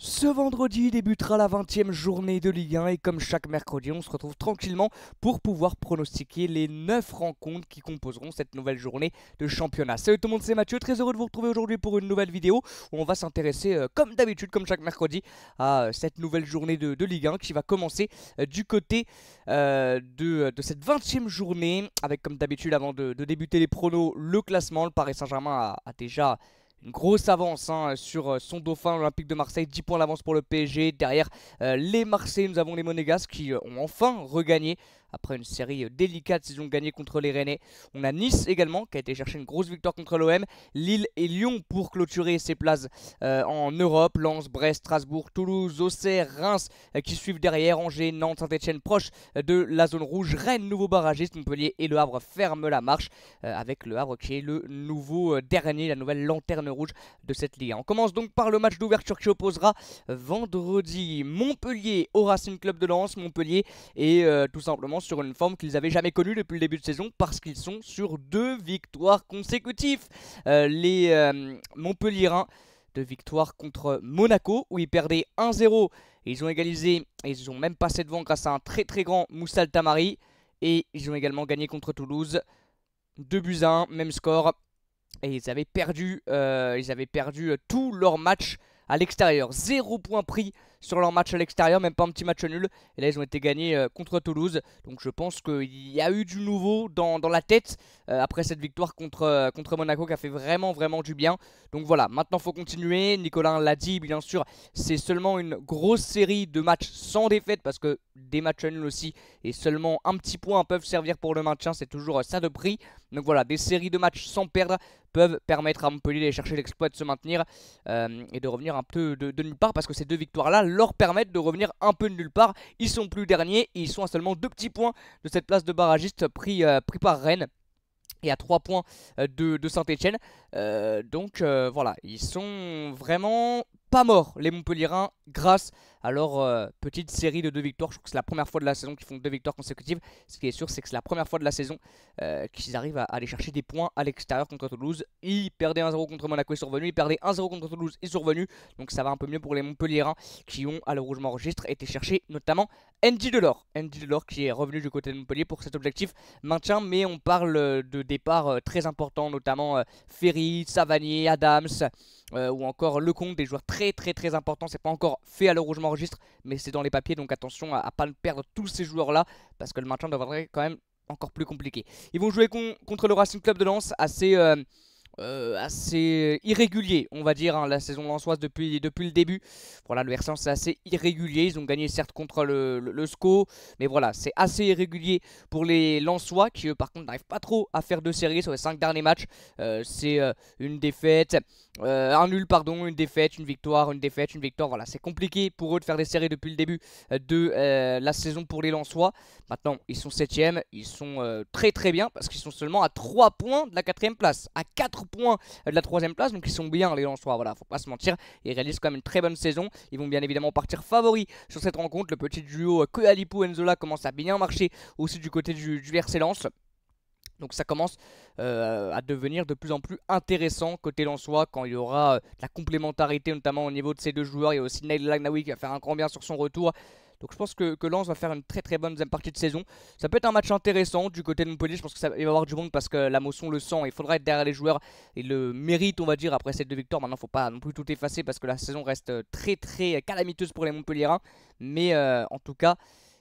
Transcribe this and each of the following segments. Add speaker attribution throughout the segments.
Speaker 1: Ce vendredi débutera la 20e journée de Ligue 1 et comme chaque mercredi, on se retrouve tranquillement pour pouvoir pronostiquer les 9 rencontres qui composeront cette nouvelle journée de championnat. Salut tout le monde, c'est Mathieu, très heureux de vous retrouver aujourd'hui pour une nouvelle vidéo où on va s'intéresser comme d'habitude, comme chaque mercredi, à cette nouvelle journée de Ligue 1 qui va commencer du côté de cette 20e journée avec comme d'habitude avant de débuter les pronos, le classement. Le Paris Saint-Germain a déjà une grosse avance sur son dauphin, l'Olympique de Marseille, 10 points d'avance pour le PSG. Derrière les Marseillais, nous avons les Monégasques qui ont enfin regagné après une série délicate. Ils ont gagné contre les Rennais. On a Nice également qui a été chercher une grosse victoire contre l'OM. Lille et Lyon pour clôturer ses places en Europe. Lens, Brest, Strasbourg, Toulouse, Auxerre, Reims qui suivent derrière. Angers, Nantes, Saint-Etienne proche de la zone rouge. Rennes, nouveau barragiste. Montpellier et Le Havre ferment la marche avec Le Havre qui est le nouveau dernier, la nouvelle lanterne rouge de cette Ligue 1. On commence donc par le match d'ouverture qui opposera vendredi Montpellier au Racing Club de Lens. Montpellier est tout simplement sur une forme qu'ils n'avaient jamais connue depuis le début de saison parce qu'ils sont sur 2 victoires consécutives. Les Montpelliérains, 2 victoires contre Monaco où ils perdaient 1-0 et ils ont égalisé et ils ont même passé devant grâce à un très très grand Moussa El Tamari, et ils ont également gagné contre Toulouse 2-1, même score. Et ils avaient perdu tous leurs matchs à l'extérieur. 0 point pris sur leur match à l'extérieur, même pas un petit match nul. Et là, ils ont été gagnés contre Toulouse. Donc je pense qu'il y a eu du nouveau dans la tête après cette victoire contre Monaco qui a fait vraiment du bien. Donc voilà, maintenant il faut continuer. Nicolas l'a dit, bien sûr, c'est seulement une grosse série de matchs sans défaite parce que des matchs nuls aussi et seulement un petit point peuvent servir pour le maintien. C'est toujours ça de prix. Donc voilà, des séries de matchs sans perdre peuvent permettre à Montpellier d'aller chercher l'exploit, de se maintenir et de revenir un peu de nulle part, parce que ces 2 victoires-là leur permettent de revenir un peu de nulle part. Ils sont plus derniers et ils sont à seulement 2 petits points de cette place de barragiste pris par Rennes et à 3 points de Saint-Etienne. Donc voilà, ils sont vraiment pas morts, les Montpelliérains, grâce à leur petite série de 2 victoires. Je crois que c'est la première fois de la saison qu'ils font 2 victoires consécutives. Ce qui est sûr, c'est que c'est la première fois de la saison qu'ils arrivent à aller chercher des points à l'extérieur contre Toulouse. Ils perdaient 1-0 contre Monaco, ils sont revenus. Ils perdaient 1-0 contre Toulouse, ils sont revenus. Donc ça va un peu mieux pour les Montpelliérains qui ont, à l'Eurogement Registre, été chercher notamment Andy Delors. Andy Delors qui est revenu du côté de Montpellier pour cet objectif maintien. Mais on parle de départs très importants, notamment Ferry, Savanier, Adams ou encore Lecomte, des joueurs très importants. C'est pas encore fait à l'Eurogement Registre, mais c'est dans les papiers, donc attention à pas perdre tous ces joueurs là parce que le maintien deviendrait quand même encore plus compliqué. Ils vont jouer contre le Racing Club de Lens, assez irrégulier, on va dire, la saison lensoise depuis le début. Voilà, le RC c'est assez irrégulier. Ils ont gagné certes contre le SCO, mais voilà, c'est assez irrégulier pour les Lensois qui eux par contre n'arrivent pas trop à faire de séries sur les 5 derniers matchs. C'est une défaite, un nul pardon, une défaite, une victoire, une défaite, une victoire. Voilà, c'est compliqué pour eux de faire des séries depuis le début de la saison pour les Lensois. Maintenant, ils sont 7ème, ils sont très bien parce qu'ils sont seulement à 3 points de la 4ème place, à 4 points de la 3ème place, donc ils sont bien les Lensois, voilà, faut pas se mentir. Ils réalisent quand même une très bonne saison. Ils vont bien évidemment partir favoris sur cette rencontre. Le petit duo Koualipo-Enzola commence à bien marcher aussi du côté du RC Lens. Donc ça commence à devenir de plus en plus intéressant côté lensois quand il y aura de la complémentarité notamment au niveau de ces 2 joueurs. Il y a aussi Naïl Lagnaoui qui va faire un grand bien sur son retour. Donc je pense que Lens va faire une très bonne deuxième partie de saison. Ça peut être un match intéressant du côté de Montpellier. Je pense qu'il va y avoir du monde parce que la Mosson le sent. Il faudra être derrière les joueurs et le mérite, on va dire, après ces 2 victoires. Maintenant, il ne faut pas non plus tout effacer parce que la saison reste très calamiteuse pour les Montpelliérains. Mais en tout cas,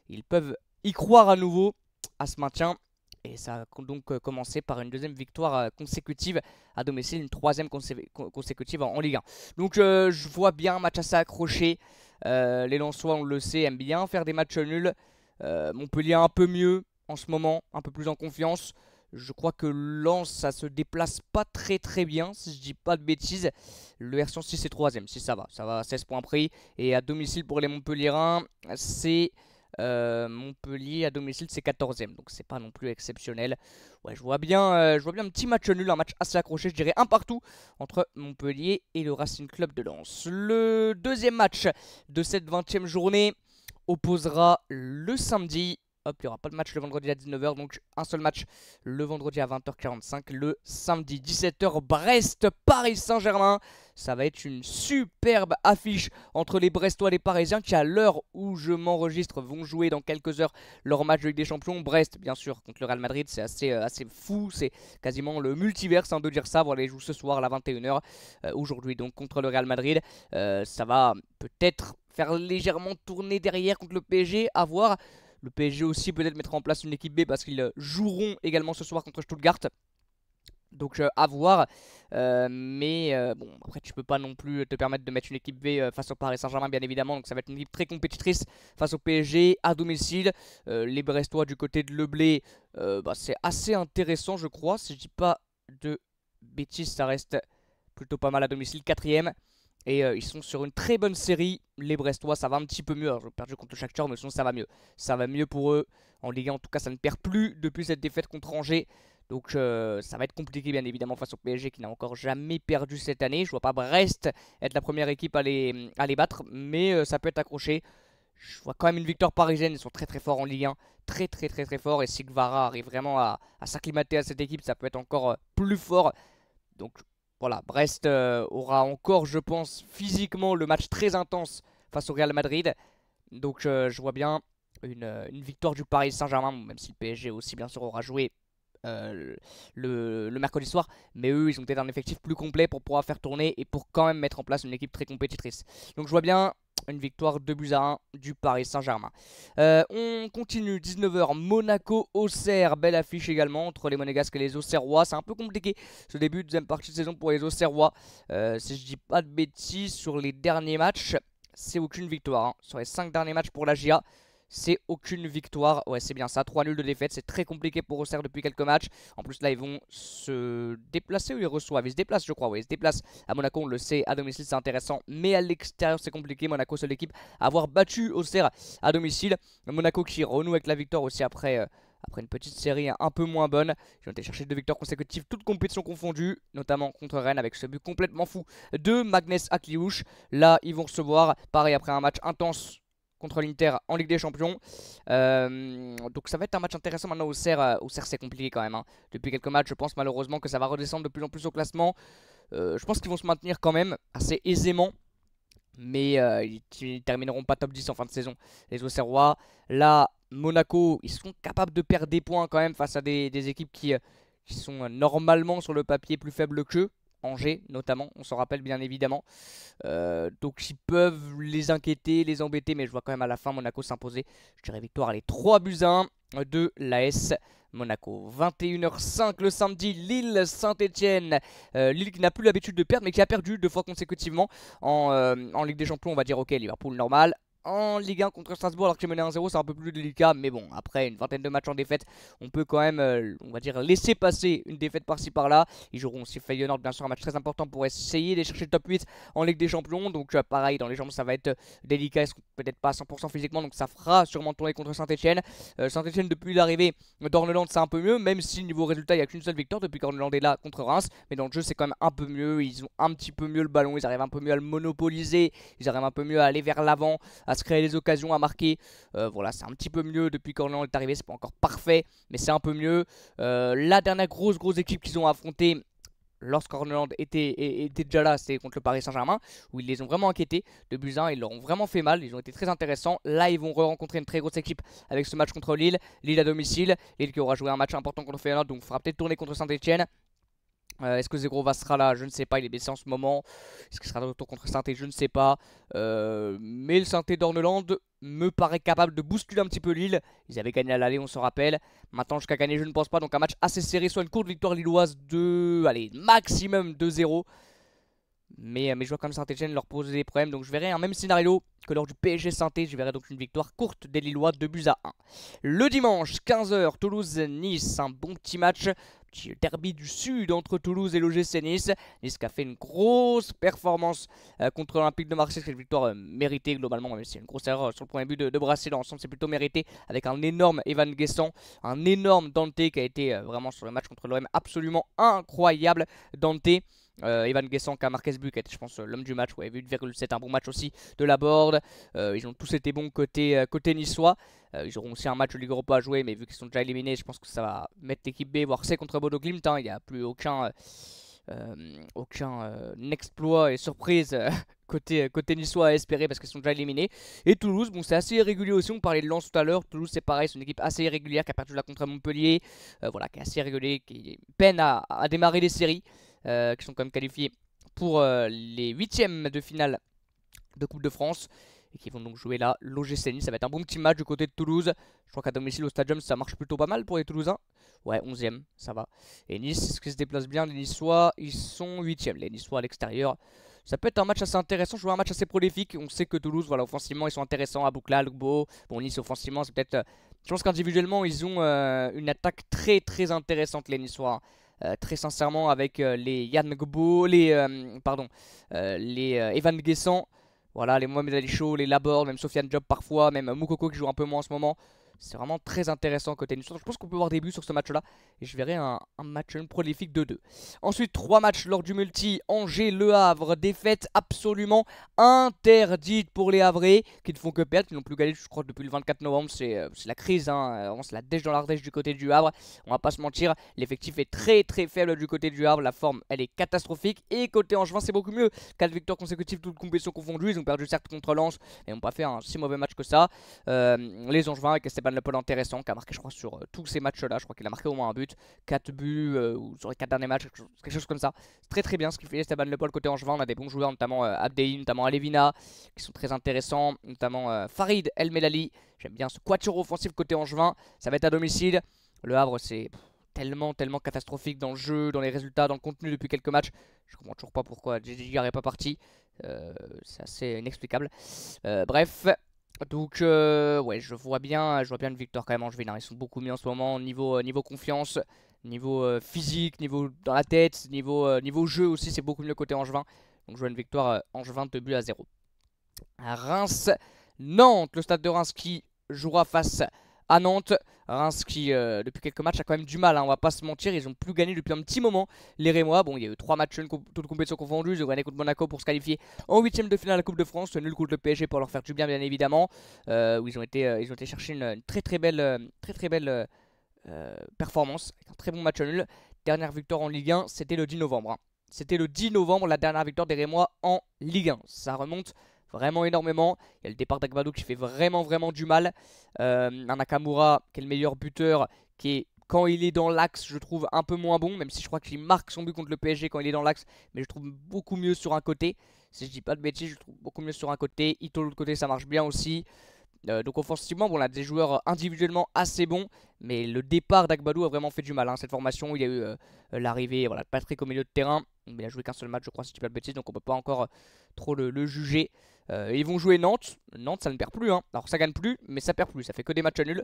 Speaker 1: ils peuvent y croire à nouveau à ce maintien. Et ça a donc commencé par une 2ème victoire consécutive à domicile, une 3ème consécutive en Ligue 1. Donc je vois bien un match assez accroché. Les Lensois, on le sait, aiment bien faire des matchs nuls. Montpellier un peu mieux en ce moment, un peu plus en confiance. Je crois que Lens, ça se déplace pas très bien, si je dis pas de bêtises. Le R106 c'est 3ème, si ça va à 16 points pris. Et à domicile pour les Montpelliérains, c'est... Montpellier à domicile c'est 14ème, donc c'est pas non plus exceptionnel. Ouais, je vois bien un petit match nul, un match assez accroché, je dirais un partout entre Montpellier et le Racing Club de Lens. Le 2ème match de cette 20ème journée opposera le samedi. Hop, il n'y aura pas de match le vendredi à 19h, donc un seul match le vendredi à 20h45. Le samedi 17h, Brest, Paris Saint-Germain. Ça va être une superbe affiche entre les Brestois et les Parisiens qui, à l'heure où je m'enregistre, vont jouer dans quelques heures leur match de Ligue des Champions. Brest, bien sûr, contre le Real Madrid, c'est assez fou. C'est quasiment le multiverse de dire ça. Voilà, ils jouent ce soir à la 21h. Aujourd'hui, donc, contre le Real Madrid. Ça va peut-être faire légèrement tourner derrière contre le PSG, à voir. Le PSG aussi peut-être mettre en place une équipe B parce qu'ils joueront également ce soir contre Stuttgart. Donc à voir, bon, après tu peux pas non plus te permettre de mettre une équipe B face au Paris Saint-Germain, bien évidemment. Donc ça va être une équipe très compétitrice face au PSG à domicile. Les Brestois du côté de Leblé, c'est assez intéressant je crois. Si je dis pas de bêtises, ça reste plutôt pas mal à domicile, 4ème. Et ils sont sur une très bonne série. Les Brestois, ça va un petit peu mieux. Alors, j'ai perdu contre le Shakhtar, mais sinon ça va mieux. Ça va mieux pour eux. En Ligue 1, en tout cas, ça ne perd plus depuis cette défaite contre Angers. Donc ça va être compliqué, bien évidemment, face au PSG qui n'a encore jamais perdu cette année. Je vois pas Brest être la première équipe à les battre, mais ça peut être accroché. Je vois quand même une victoire parisienne. Ils sont très très forts en Ligue 1. Très très très très forts. Et si Guevara arrive vraiment à s'acclimater à cette équipe, ça peut être encore plus fort. Donc voilà, Brest aura encore, je pense, physiquement le match très intense face au Real Madrid. Donc je vois bien une victoire du Paris Saint-Germain, même si le PSG aussi bien sûr aura joué le mercredi soir. Mais eux, ils ont peut-être un effectif plus complet pour pouvoir faire tourner et pour quand même mettre en place une équipe très compétitrice. Donc je vois bien une victoire 2-1 du Paris Saint-Germain. On continue, 19h, Monaco-Auxerre. Belle affiche également entre les Monégasques et les Auxerrois. C'est un peu compliqué ce début de deuxième partie de saison pour les Auxerrois. Si je dis pas de bêtises, sur les derniers matchs, c'est aucune victoire. Hein. Sur les 5 derniers matchs pour la GIA, c'est aucune victoire. Ouais, c'est bien ça. 3 nuls de défaite. C'est très compliqué pour Auxerre depuis quelques matchs. En plus, là, ils vont se déplacer ou ils reçoivent. Ils se déplacent, je crois. Oui, ils se déplacent à Monaco. On le sait. À domicile, c'est intéressant. Mais à l'extérieur, c'est compliqué. Monaco, seule équipe à avoir battu Auxerre à domicile. Monaco qui renoue avec la victoire aussi après une petite série un peu moins bonne. Ils ont été chercher 2 victoires consécutives, toutes compétitions confondues, notamment contre Rennes avec ce but complètement fou de Magnès Akliouche. Là, ils vont recevoir, pareil, après un match intense contre l'Inter en Ligue des Champions. Donc ça va être un match intéressant maintenant. Auxerre c'est compliqué quand même. Hein. Depuis quelques matchs, je pense malheureusement que ça va redescendre de plus en plus au classement. Je pense qu'ils vont se maintenir quand même assez aisément. Mais ils termineront pas top 10 en fin de saison. Les Auxerrois, là, Monaco, ils sont capables de perdre des points quand même face à des équipes qui sont normalement sur le papier plus faibles qu'eux. Angers notamment, on s'en rappelle bien évidemment. Donc ils peuvent les inquiéter, les embêter, mais je vois quand même à la fin Monaco s'imposer. Je dirais victoire, allez, 3-1 de l'AS Monaco. 21h05 le samedi, Lille-Saint-Etienne. Lille qui n'a plus l'habitude de perdre, mais qui a perdu 2 fois consécutivement en Ligue des Champions. On va dire ok, Liverpool normal. En Ligue 1 contre Strasbourg alors que j'ai mené 1-0, c'est un peu plus délicat, mais bon, après une vingtaine de matchs en défaite, on peut quand même, on va dire, laisser passer une défaite par-ci par-là. Ils joueront aussi Feyenoord, bien sûr, un match très important pour essayer de chercher le top 8 en Ligue des Champions. Donc pareil, dans les jambes ça va être délicat, ils seront peut-être pas à 100% physiquement, donc ça fera sûrement tourner contre Saint-Etienne. Saint-Etienne depuis l'arrivée d'Orneland c'est un peu mieux, même si niveau résultat il n'y a qu'une seule victoire depuis qu'Orneland est là contre Reims. Mais dans le jeu c'est quand même un peu mieux, ils ont un petit peu mieux le ballon, ils arrivent un peu mieux à le monopoliser, ils arrivent un peu mieux à aller vers l'avant, à se créer les occasions, à marquer. Voilà, c'est un petit peu mieux depuis qu'Orléans est arrivé. C'est pas encore parfait, mais c'est un peu mieux. La dernière grosse équipe qu'ils ont affrontée lorsqu'Orléans était déjà là, c'était contre le Paris Saint-Germain, où ils les ont vraiment inquiétés. De buts 1, ils leur ont vraiment fait mal. Ils ont été très intéressants. Là, ils vont rencontrer une très grosse équipe avec ce match contre Lille. Lille à domicile. Lille qui aura joué un match important contre Feyenoord, donc fera peut-être tourner contre Saint-Etienne. Est-ce que Zegrova sera là? Je ne sais pas, il est blessé en ce moment. Est-ce qu'il sera de retour contre Saint-Etienne? Je ne sais pas. Mais le Saint-Etienne d'Orneland me paraît capable de bousculer un petit peu Lille. Ils avaient gagné à l'aller, on se rappelle. Maintenant, jusqu'à gagner, je ne pense pas. Donc un match assez serré, soit une courte victoire lilloise de, allez, maximum 2-0. Mais je vois comme Saint-Etienne leur poser des problèmes. Donc je verrai un même scénario que lors du PSG Saint-Etienne. Je verrai donc une victoire courte des Lillois, 2-1. Le dimanche, 15h, Toulouse-Nice. Un bon petit match. Petit derby du sud entre Toulouse et l'OGC Nice. Nice qui a fait une grosse performance contre l'Olympique de Marseille. C'est une victoire méritée globalement, même si c'est une grosse erreur sur le premier but de Brassé. Dans l'ensemble, c'est plutôt mérité avec un énorme Evan Guessant, un énorme Dante qui a été vraiment sur le match contre l'OM absolument incroyable. Dante. Evan Guessant qui a marqué ce but, qui a été je pense l'homme du match, ouais, 8,7, un bon match aussi de la board. Ils ont tous été bons côté niçois. Ils auront aussi un match de Ligue Europa à jouer, mais vu qu'ils sont déjà éliminés, je pense que ça va mettre l'équipe B, voire C contre Bodo Glimt. Hein. Il n'y a plus Aucun exploit et surprise côté niçois à espérer parce qu'ils sont déjà éliminés. Et Toulouse, bon c'est assez irrégulier aussi, on parlait de Lens tout à l'heure. Toulouse c'est pareil, c'est une équipe assez irrégulière qui a perdu là contre Montpellier, voilà, qui est assez irrégulier, qui peine à démarrer les séries, qui sont quand même qualifiés pour les huitièmes de finale de Coupe de France et qui vont donc jouer là l'OGC Nice. Ça va être un bon petit match du côté de Toulouse. Je crois qu'à domicile au Stadium ça marche plutôt pas mal pour les Toulousains. Ouais, 11ème, ça va. Et Nice, est-ce qu'ils se déplacent bien? Les Niçois, ils sont 8ème. Les Niçois à l'extérieur. Ça peut être un match assez intéressant. Je vois un match assez prolifique. On sait que Toulouse, voilà, offensivement, ils sont intéressants. Aboukla, Lugbo. Bon, Nice, offensivement, c'est peut-être. Je pense qu'individuellement, ils ont une attaque très très intéressante, les Niçois. Très sincèrement, avec les Yann Gbo, les Evan Guessant. Voilà, les Mohamed Ali Chaud, les Laborde, même Sofiane Diop parfois, même Moukoko qui joue un peu moins en ce moment. C'est vraiment très intéressant côté Nice. Je pense qu'on peut voir des buts sur ce match-là. Et je verrai un match prolifique de 2. Ensuite, 3 matchs lors du multi. Angers, Le Havre. Défaite absolument interdite pour les Havrais. Qui ne font que perdre. Qui n'ont plus gagné, je crois, depuis le 24 novembre. C'est la crise. Hein. Vraiment, c'est la dèche dans l'ardèche du côté du Havre. On va pas se mentir. L'effectif est très très faible du côté du Havre. La forme, elle est catastrophique. Et côté Angevin, c'est beaucoup mieux. 4 victoires consécutives, toutes compétitions confondues. Ils ont perdu certes contre Lens. Mais ils n'ont pas fait un si mauvais match que ça. Les Angevins avec Esteban Lepol intéressant, qui a marqué je crois sur tous ces matchs là, je crois qu'il a marqué au moins un but, 4 buts ou sur les 4 derniers matchs, quelque chose comme ça. C'est très très bien ce qu'il fait Esteban Lepol côté Angevin. On a des bons joueurs, notamment Abdein, notamment Alevina, qui sont très intéressants, notamment Farid El Melali. J'aime bien ce quatuor offensif côté Angevin. Ça va être à domicile. Le Havre c'est tellement catastrophique dans le jeu, dans les résultats, dans le contenu depuis quelques matchs. Je comprends toujours pas pourquoi JJ n'est pas parti. C'est assez inexplicable. Bref. Donc ouais, je vois bien une victoire quand même angevine. Ils sont beaucoup mieux en ce moment niveau confiance, niveau physique, niveau dans la tête, niveau jeu aussi, c'est beaucoup mieux côté angevin. Donc je vois une victoire angevin de 2-0. À Reims, Nantes, le stade de Reims qui jouera face à Nantes. Reims qui depuis quelques matchs a quand même du mal, hein, on va pas se mentir, ils ont plus gagné depuis un petit moment les Rémois. Bon, il y a eu 3 matchs toutes compétitions confondues, ils ont gagné contre Monaco pour se qualifier en 8ème de finale à la Coupe de France, nul contre le PSG pour leur faire du bien évidemment, où ils ont été chercher une très belle performance avec un très bon match nul. Dernière victoire en Ligue 1, c'était le 10 novembre. Hein. C'était le 10 novembre la dernière victoire des Rémois en Ligue 1. Ça remonte vraiment énormément. Il y a le départ d'Agbadou qui fait vraiment du mal. Un Nakamura qui est le meilleur buteur, qui est, quand il est dans l'axe, je trouve un peu moins bon, même si je crois qu'il marque son but contre le PSG quand il est dans l'axe, mais je trouve beaucoup mieux sur un côté. Si je dis pas de bêtises, je trouve beaucoup mieux sur un côté. Ito de l'autre côté, ça marche bien aussi. Donc offensivement, bon, on a des joueurs individuellement assez bons, mais le départ d'Agbadou a vraiment fait du mal. Hein. Cette formation, il y a eu l'arrivée de Patrick au milieu de terrain. Il a joué qu'un seul match, je crois, si je dis pas de bêtises, donc on peut pas encore trop le juger. Ils vont jouer Nantes. Nantes, ça ne perd plus. Hein. Alors ça gagne plus, mais ça perd plus. Ça fait que des matchs nuls.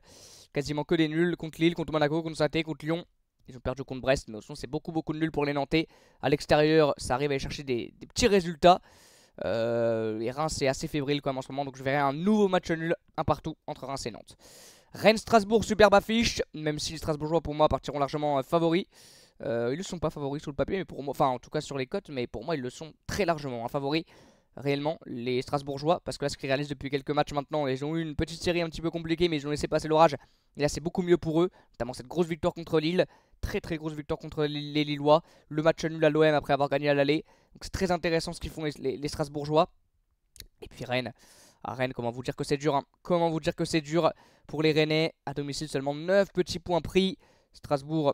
Speaker 1: Quasiment que des nuls contre Lille, contre Monaco, contre Saint-Étienne, contre Lyon. Ils ont perdu contre Brest, mais au fond, c'est beaucoup de nuls pour les Nantais. À l'extérieur, ça arrive à aller chercher des petits résultats. Et Reims est assez fébrile quand même en ce moment, donc je verrai un nouveau match nul, un partout entre Reims et Nantes. Rennes-Strasbourg, superbe affiche, même si les Strasbourgeois pour moi partiront largement favoris. Ils ne sont pas favoris sur le papier, mais pour moi, enfin en tout cas sur les cotes, mais pour moi ils le sont très largement favoris. Réellement, les Strasbourgeois, parce que là ce qu'ils réalisent depuis quelques matchs maintenant, ils ont eu une petite série un petit peu compliquée, mais ils ont laissé passer l'orage. Et là c'est beaucoup mieux pour eux, notamment cette grosse victoire contre Lille, très grosse victoire contre les Lillois, le match nul à l'OM après avoir gagné à l'aller. Donc c'est très intéressant ce qu'ils font les Strasbourgeois. Et puis Rennes, à Rennes, comment vous dire que c'est dur, hein. Comment vous dire que c'est dur pour les Rennais, à domicile seulement 9 petits points pris. Strasbourg,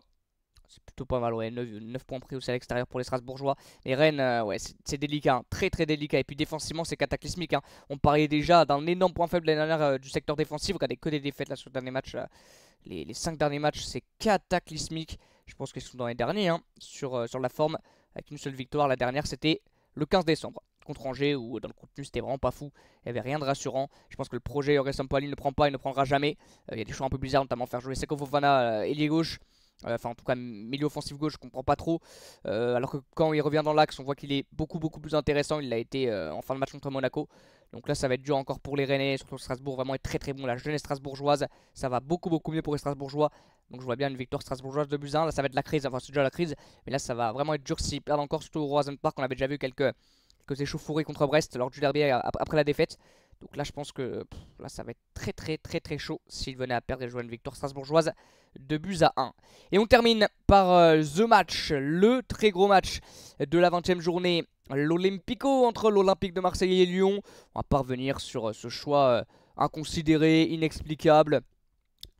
Speaker 1: c'est plutôt pas mal, ouais, 9 points pris aussi à l'extérieur pour les Strasbourgeois. Mais Rennes, ouais, c'est délicat, hein, très délicat. Et puis défensivement, c'est cataclysmique. Hein. On parlait déjà d'un énorme point faible l'année dernière du secteur défensif. Regardez que des défaites là sur le dernier match. Là. Les 5 derniers matchs, c'est cataclysmique. Je pense qu'ils sont dans les derniers hein, sur la forme. Avec une seule victoire, la dernière c'était le 15 décembre contre Angers où dans le contenu c'était vraiment pas fou, il n'y avait rien de rassurant. Je pense que le projet Aurélien Sampaoli ne prend pas et ne prendra jamais. Il y a des choix un peu bizarres, notamment faire jouer Seko Fofana ailier gauche. Enfin en tout cas milieu offensif gauche, je comprends pas trop. Alors que quand il revient dans l'axe, on voit qu'il est beaucoup plus intéressant. Il l'a été en fin de match contre Monaco. Donc là ça va être dur encore pour les Rennais, surtout Strasbourg vraiment est très bon. La jeunesse strasbourgeoise, ça va beaucoup mieux pour les Strasbourgeois. Donc je vois bien une victoire strasbourgeoise de buts 1. Là ça va être la crise, enfin c'est déjà la crise. Mais là ça va vraiment être dur s'ils perdent encore, surtout au Roazhon Park. On avait déjà vu quelques échauffourées contre Brest lors du derby après la défaite. Donc là, je pense que là, ça va être très chaud s'ils venaient à perdre et jouer une victoire strasbourgeoise de buts à 1. Et on termine par the match, le très gros match de la 20e journée. L'Olympico entre l'Olympique de Marseille et Lyon. On va pas revenir sur ce choix inconsidéré, inexplicable.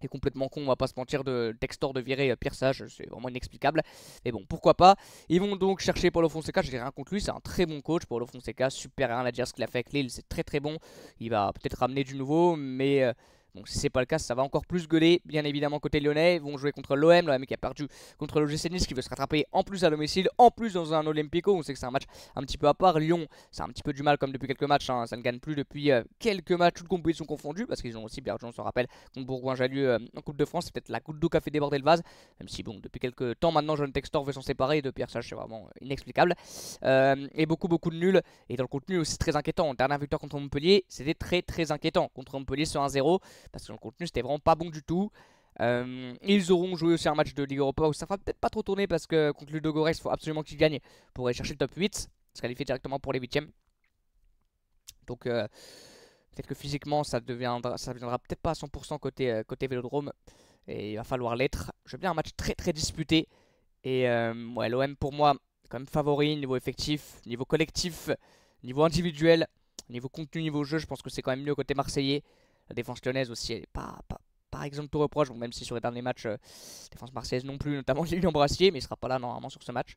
Speaker 1: Et complètement con, on va pas se mentir, de Textor de virer Pierre Sage, c'est vraiment inexplicable. Mais bon, pourquoi pas. Ils vont donc chercher Paulo Fonseca, je n'ai rien contre lui, c'est un très bon coach. Paulo Fonseca, super, rien à dire, ce qu'il a fait avec Lille, c'est très bon. Il va peut-être ramener du nouveau, mais bon, si c'est pas le cas, ça va encore plus gueuler. Bien évidemment, côté lyonnais, ils vont jouer contre l'OM qui a perdu contre l'OGC Nice, qui veut se rattraper en plus à domicile, en plus dans un Olympico. On sait que c'est un match un petit peu à part. Lyon, c'est un petit peu du mal comme depuis quelques matchs, hein. Ça ne gagne plus depuis quelques matchs, toutes compétitions confondues, parce qu'ils ont aussi perdu, on se rappelle, contre Bourgoin-Jallieu en Coupe de France. C'est peut-être la goutte d'eau qui a fait déborder le vase, même si bon, depuis quelques temps maintenant, John Textor veut s'en séparer de Pierre Sage, c'est vraiment inexplicable. Et beaucoup de nuls. Et dans le contenu aussi très inquiétant. Dernière victoire contre Montpellier, c'était très inquiétant contre Montpellier sur 1-0, parce que dans le contenu c'était vraiment pas bon du tout. Ils auront joué aussi un match de Ligue Europa où ça fera peut-être pas trop tourner, parce que contre Ludogorets, il faut absolument qu'ils gagnent pour aller chercher le top 8, se qualifier directement pour les 8ème. Donc peut-être que physiquement ça viendra peut-être pas à 100% côté Vélodrome, et il va falloir l'être. J'aime bien un match très disputé. Et ouais, l'OM pour moi quand même favori niveau effectif, niveau collectif, niveau individuel, niveau contenu, niveau jeu. Je pense que c'est quand même mieux côté marseillais. La défense lyonnaise aussi, elle n'est pas par exemple tout reproche, bon, même si sur les derniers matchs, défense marseillaise non plus, notamment Lilian Brassier, mais il sera pas là normalement sur ce match.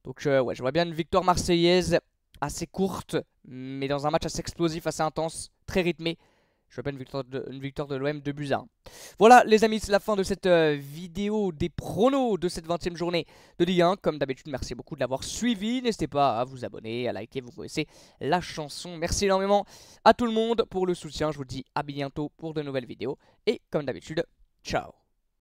Speaker 1: Donc ouais, je vois bien une victoire marseillaise assez courte, mais dans un match assez explosif, assez intense, très rythmé. Je vois bien une victoire de l'OM 2-1. Voilà les amis, c'est la fin de cette vidéo des pronos de cette 20e journée de Ligue 1. Comme d'habitude, merci beaucoup de l'avoir suivi. N'hésitez pas à vous abonner, à liker, vous connaissez la chanson. Merci énormément à tout le monde pour le soutien. Je vous dis à bientôt pour de nouvelles vidéos. Et comme d'habitude, ciao.